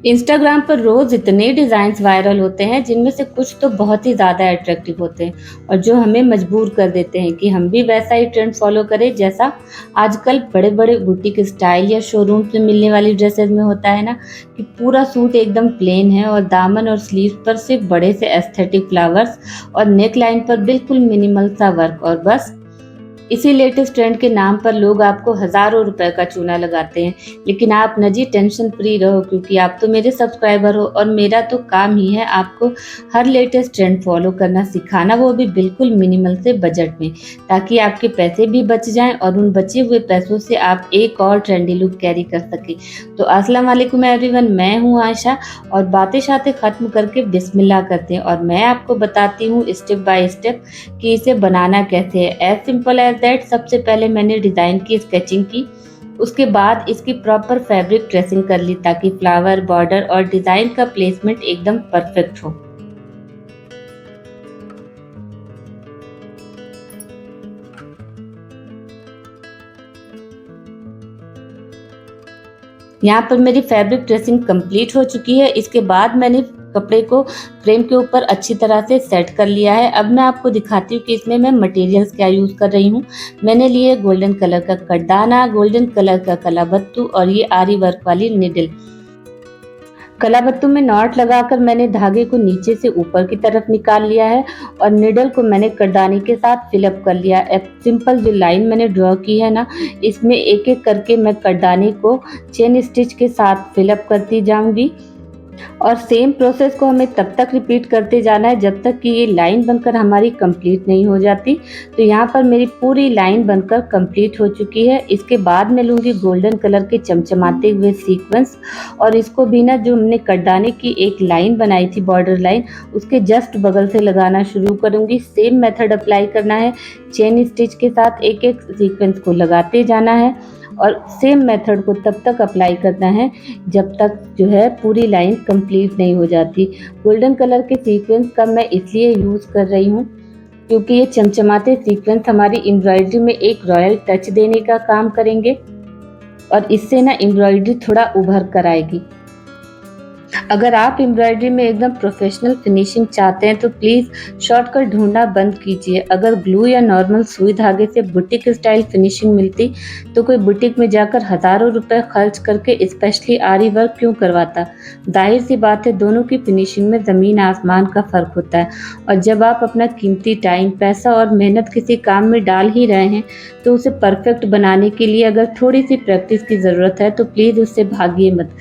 Instagram पर रोज इतने designs viral होते हैं जिनमें से कुछ तो बहुत ही ज़्यादा अट्रैक्टिव होते हैं और जो हमें मजबूर कर देते हैं कि हम भी वैसा ही ट्रेंड फॉलो करें जैसा आजकल बड़े-बड़े बुटीक स्टाइल या शोरूम में मिलने वाली ड्रेसेस में होता है ना, कि पूरा सूट एकदम प्लेन है और दामन और स्लीव पर सिर्फ बड़े से एस्थेटिक फ्लावर्स और नेक लाइन पर बिल्कुल मिनिमल सा वर्क और बस इसी लेटेस्ट ट्रेंड के नाम पर लोग आपको हज़ारों रुपए का चूना लगाते हैं। लेकिन आप ना जी टेंशन फ्री रहो, क्योंकि आप तो मेरे सब्सक्राइबर हो और मेरा तो काम ही है आपको हर लेटेस्ट ट्रेंड फॉलो करना सिखाना, वो भी बिल्कुल मिनिमल से बजट में, ताकि आपके पैसे भी बच जाएं और उन बचे हुए पैसों से आप एक और ट्रेंडी लुक कैरी कर सकें। तो अस्सलाम वालेकुम एवरीवन, मैं हूँ आयशा और बातें-शातें ख़त्म करके बिस्मिल्लाह करते हैं और मैं आपको बताती हूँ स्टेप बाय स्टेप कि इसे बनाना कैसे है। As simple as that. सबसे पहले मैंने डिज़ाइन की स्केचिंग की, उसके बाद इसकी प्रॉपर फैब्रिक ट्रेसिंग कर ली ताकि फ्लावर, बॉर्डर और डिज़ाइन का प्लेसमेंट एकदम परफेक्ट हो। यहाँ पर मेरी फैब्रिक ड्रेसिंग कंप्लीट हो चुकी है। इसके बाद मैंने कपड़े को फ्रेम के ऊपर अच्छी तरह से सेट कर लिया है। अब मैं आपको दिखाती हूँ कि इसमें मैं मटेरियल्स क्या यूज़ कर रही हूँ। मैंने लिए गोल्डन कलर का कटदाना, गोल्डन कलर का कलाबत्तू और ये आरी वर्क वाली निडल। कलाबत्तू में नॉट लगाकर मैंने धागे को नीचे से ऊपर की तरफ निकाल लिया है और निडल को मैंने कटदाने के साथ फिलअप कर लिया। एक सिंपल जो लाइन मैंने ड्रॉ की है ना, इसमें एक-एक करके मैं कटदाने को चेन स्टिच के साथ फिलअप करती जाऊंगी और सेम प्रोसेस को हमें तब तक रिपीट करते जाना है जब तक कि ये लाइन बनकर हमारी कंप्लीट नहीं हो जाती। तो यहाँ पर मेरी पूरी लाइन बनकर कंप्लीट हो चुकी है। इसके बाद मैं लूँगी गोल्डन कलर के चमचमाते हुए सीक्वेंस और इसको भी ना, जो हमने कटदाने की एक लाइन बनाई थी बॉर्डर लाइन, उसके जस्ट बगल से लगाना शुरू करूँगी। सेम मेथड अप्लाई करना है, चेन स्टिच के साथ एक-एक सीक्वेंस को लगाते जाना है और सेम मेथड को तब तक अप्लाई करना है जब तक जो है पूरी लाइन कंप्लीट नहीं हो जाती। गोल्डन कलर के सीक्वेंस का मैं इसलिए यूज़ कर रही हूँ क्योंकि ये चमचमाते सीक्वेंस हमारी एम्ब्रॉयडरी में एक रॉयल टच देने का काम करेंगे और इससे ना एम्ब्रॉयडरी थोड़ा उभर कर आएगी। अगर आप एम्ब्रॉयडरी में एकदम प्रोफेशनल फिनिशिंग चाहते हैं तो प्लीज़ शॉर्टकट ढूंढना बंद कीजिए। अगर ग्लू या नॉर्मल सुई धागे से बुटीक स्टाइल फिनिशिंग मिलती तो कोई बुटीक में जाकर हज़ारों रुपए खर्च करके स्पेशली आरी वर्क क्यों करवाता। जाहिर सी बात है, दोनों की फिनिशिंग में ज़मीन आसमान का फ़र्क होता है और जब आप अपना कीमती टाइम, पैसा और मेहनत किसी काम में डाल ही रहे हैं तो उसे परफेक्ट बनाने के लिए अगर थोड़ी सी प्रैक्टिस की ज़रूरत है तो प्लीज़ उससे भागिए मत,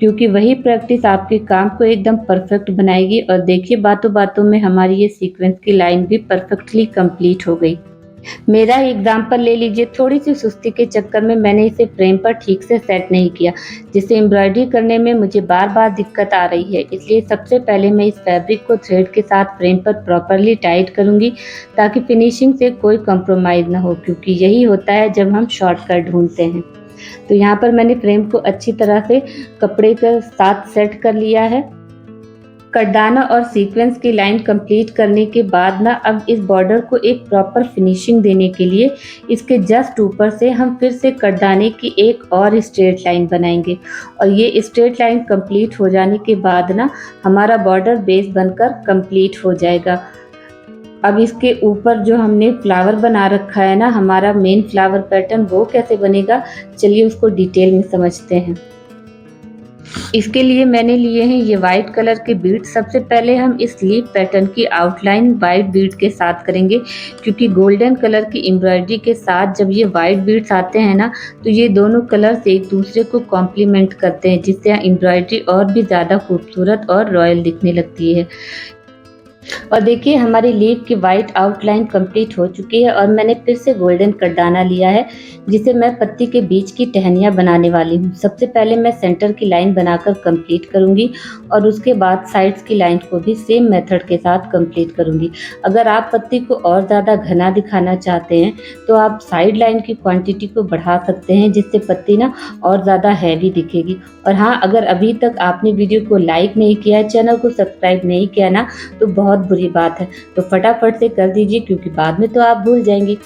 क्योंकि वही प्रैक्टिस आपके काम को एकदम परफेक्ट बनाएगी। और देखिए, बातों बातों में हमारी ये सीक्वेंस की लाइन भी परफेक्टली कंप्लीट हो गई। मेरा एग्जाम्पल ले लीजिए। थोड़ी सी सुस्ती के चक्कर में मैंने इसे फ्रेम पर ठीक से सेट नहीं किया, जिससे एम्ब्रॉयडरी करने में मुझे बार बार दिक्कत आ रही है। इसलिए सबसे पहले मैं इस फैब्रिक को थ्रेड के साथ फ्रेम पर प्रॉपरली टाइट करूंगी ताकि फिनिशिंग से कोई कॉम्प्रोमाइज़ ना हो, क्योंकि यही होता है जब हम शॉर्टकट ढूंढते हैं। तो यहाँ पर मैंने फ्रेम को अच्छी तरह से कपड़े के साथ सेट कर लिया है। कटदाना और सीक्वेंस की लाइन कंप्लीट करने के बाद ना, अब इस बॉर्डर को एक प्रॉपर फिनिशिंग देने के लिए इसके जस्ट ऊपर से हम फिर से कटदाने की एक और स्ट्रेट लाइन बनाएंगे और ये स्ट्रेट लाइन कंप्लीट हो जाने के बाद ना, हमारा बॉर्डर बेस बनकर कंप्लीट हो जाएगा। अब इसके ऊपर जो हमने फ्लावर बना रखा है ना, हमारा मेन फ्लावर पैटर्न, वो कैसे बनेगा, चलिए उसको डिटेल में समझते हैं। इसके लिए मैंने लिए हैं ये वाइट कलर के बीड। सबसे पहले हम इस लीफ पैटर्न की आउटलाइन वाइट बीड के साथ करेंगे, क्योंकि गोल्डन कलर की एम्ब्रॉयडरी के साथ जब ये वाइट बीड्स आते हैं ना, तो ये दोनों कलर्स एक दूसरे को कॉम्प्लीमेंट करते हैं, जिससे एम्ब्रॉयडरी और भी ज़्यादा खूबसूरत और रॉयल दिखने लगती है। और देखिए, हमारी लीफ की वाइट आउटलाइन कंप्लीट हो चुकी है और मैंने फिर से गोल्डन कटदाना लिया है, जिसे मैं पत्ती के बीच की टहनियाँ बनाने वाली हूँ। सबसे पहले मैं सेंटर की लाइन बनाकर कंप्लीट करूँगी और उसके बाद साइड्स की लाइन को भी सेम मेथड के साथ कंप्लीट करूँगी। अगर आप पत्ती को और ज़्यादा घना दिखाना चाहते हैं तो आप साइड लाइन की क्वांटिटी को बढ़ा सकते हैं, जिससे पत्ती ना और ज़्यादा हैवी दिखेगी। और हाँ, अगर अभी तक आपने वीडियो को लाइक नहीं किया है, चैनल को सब्सक्राइब नहीं किया ना, तो बहुत बुरी बात है, तो फटाफट से कर दीजिए, क्योंकि बाद में तो आप भूल जाएंगी।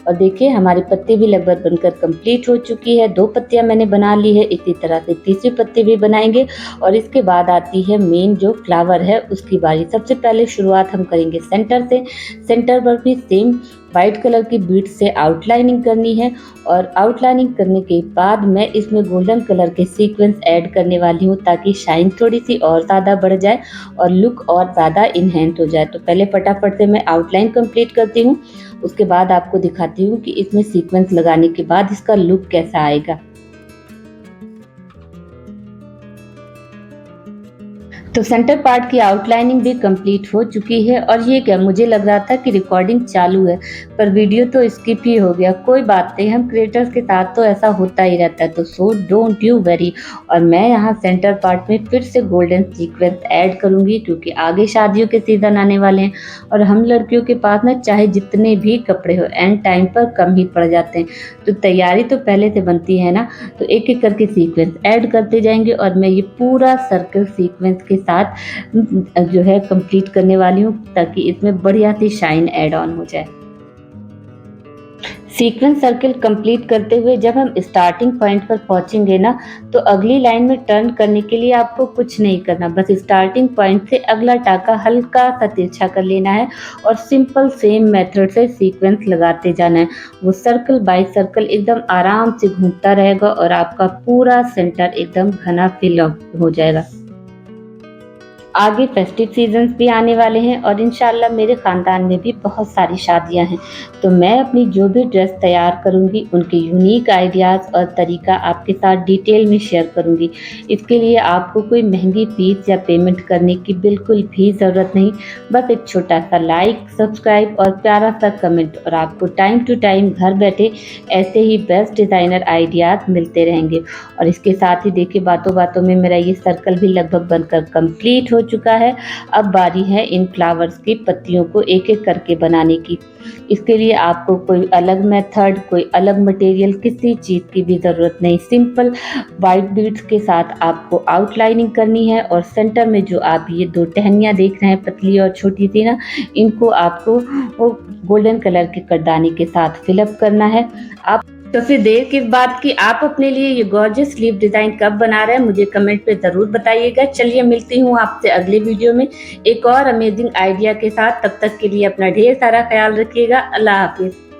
और देखिए हमारी पत्ती भी लगभग बनकर कंप्लीट हो चुकी है। 2 पत्तियां मैंने बना ली है, इसी तरह से तीसरी पत्ती भी बनाएंगे और इसके बाद आती है मेन जो फ्लावर है उसकी बारी। सबसे पहले शुरुआत हम करेंगे सेंटर से। सेंटर पर भी सेम वाइट कलर की बीड से आउटलाइनिंग करनी है और आउटलाइनिंग करने के बाद मैं इसमें गोल्डन कलर के सीक्वेंस ऐड करने वाली हूँ ताकि शाइन थोड़ी सी और ज़्यादा बढ़ जाए और लुक और ज़्यादा इन्हेंस हो जाए। तो पहले फटाफट से मैं आउटलाइन कंप्लीट करती हूँ, उसके बाद आपको दिखाती हूँ कि इसमें सीक्वेंस लगाने के बाद इसका लुक कैसा आएगा। तो सेंटर पार्ट की आउटलाइनिंग भी कंप्लीट हो चुकी है और ये क्या मुझे लग रहा था कि रिकॉर्डिंग चालू है पर वीडियो तो स्किप ही हो गया। कोई बात नहीं, हम क्रिएटर्स के साथ तो ऐसा होता ही रहता है, तो सो डोंट यू वरी। और मैं यहाँ सेंटर पार्ट में फिर से गोल्डन सीक्वेंस ऐड करूँगी क्योंकि आगे शादियों के सीज़न आने वाले हैं और हम लड़कियों के पास ना चाहे जितने भी कपड़े हो एंड टाइम पर कम ही पड़ जाते हैं, तो तैयारी तो पहले से बनती है ना। तो एक एक करके सीक्वेंस ऐड करते जाएंगे और मैं ये पूरा सर्कल सीक्वेंस के साथ जो है कंप्लीट करने वाली हूँ ताकि इसमें बढ़िया सी शाइन ऐड ऑन हो जाए। सीक्वेंस सर्कल कंप्लीट करते हुए जब हम स्टार्टिंग पॉइंट पर पहुंचेंगे ना तो अगली लाइन में टर्न करने के लिए आपको कुछ नहीं करना, बस स्टार्टिंग पॉइंट से अगला टाका हल्का सा तिरछा कर लेना है और सिंपल सेम मेथड से सीक्वेंस लगाते जाना है। वो सर्कल बाय सर्कल एकदम आराम से घूमता रहेगा और आपका पूरा सेंटर एकदम घना फिल हो जाएगा। आगे फेस्टिव सीजन्स भी आने वाले हैं और इंशाल्लाह मेरे ख़ानदान में भी बहुत सारी शादियां हैं, तो मैं अपनी जो भी ड्रेस तैयार करूंगी उनके यूनिक आइडियाज़ और तरीका आपके साथ डिटेल में शेयर करूंगी। इसके लिए आपको कोई महंगी फीस या पेमेंट करने की बिल्कुल भी ज़रूरत नहीं, बस एक छोटा सा लाइक, सब्सक्राइब और प्यारा सा कमेंट और आपको टाइम टू टाइम घर बैठे ऐसे ही बेस्ट डिज़ाइनर आइडियाज़ मिलते रहेंगे। और इसके साथ ही देखिए बातों बातों में मेरा ये सर्कल भी लगभग बनकर कंप्लीट हो चुका है। अब बारी है इन फ्लावर्स की पत्तियों को एक एक करके बनाने की। इसके लिए आपको कोई अलग मेथड, कोई अलग मटेरियल, किसी चीज़ की भी ज़रूरत नहीं। सिंपल वाइट बीड्स के साथ आपको आउटलाइनिंग करनी है और सेंटर में जो आप ये 2 टहनियाँ देख रहे हैं पतली और छोटी सी ना, इनको आपको वो गोल्डन कलर के कड़दानी के साथ फिलअप करना है। आप तो फिर देर किस बात की, आप अपने लिए ये गॉर्जियस स्लीव डिज़ाइन कब बना रहे हैं मुझे कमेंट पे ज़रूर बताइएगा। चलिए मिलती हूँ आपसे अगले वीडियो में एक और अमेजिंग आइडिया के साथ। तब तक के लिए अपना ढेर सारा ख्याल रखिएगा। अल्लाह हाफिज़।